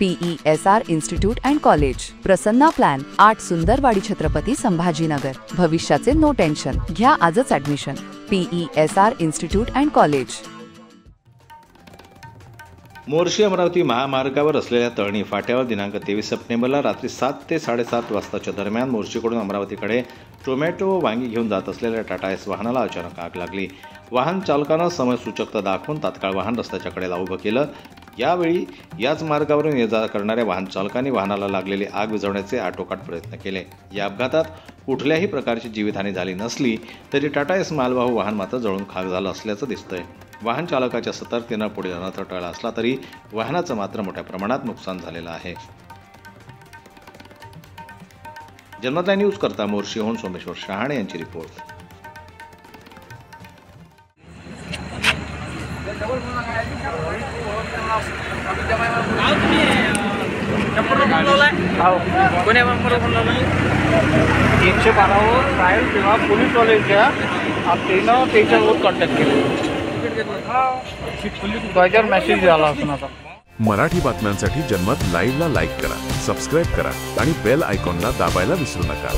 PESR institute and college, Prasanna plan, 8 Sundarwadi Chhatrapati Sambhajinagar. भविष्याचे no tension, घ्या आजच admission. PESR institute and college. Morshi Amravati महामार्गावर असलेल्या तळणी फाट्यावर दिनांक 23 सप्टेंबरला रात्री 7 ते 7:30 वाजताच्या दरम्यान मोर्शीकडून अमरावतीकडे टोमॅटो व वांगी घेऊन जात असलेल्या टाटा एस वाहनाला अचानक आग लागली। वाहन चालकानं समयसूचकता दाखवून तात्काळ वाहन रस्त्याच्या कडेला उभं केलं। यावेळी याच मार्गावरून ये जा करणाऱ्या वाहन चालकांनी वाहनाला लागलेली आग विझवण्याचे आटोकाट प्रयत्न केले। या अपघातात कुठल्याही प्रकारची जीवितहानी झाली नसली तरी टाटा एस मालवाहू वाहन मात्र जळून खाक झालं असल्याचं दिसतंय। वाहन चालकाच्या सतर्कतेनं पुढील अनर्थ टळला असला तरी वाहनाचं मात्र मोठ्या प्रमाणात नुकसान झालेलं आहे। जन्मदाय न्यूज करता मोर्शीहून सोमेश्वर शहाणे यांची रिपोर्ट। एकशे 12 साहेब किंवा पोलीस वाल्याच्या आपल्याला त्याच्यावर कॉन्टॅक्ट केले, त्याच्यावर मेसेज आला असणार। मराठी बातम्यांसाठी जन्मत लाईव्हला लाईक करा, सबस्क्राईब करा आणि बेल आयकॉनला दाबायला विसरू नका।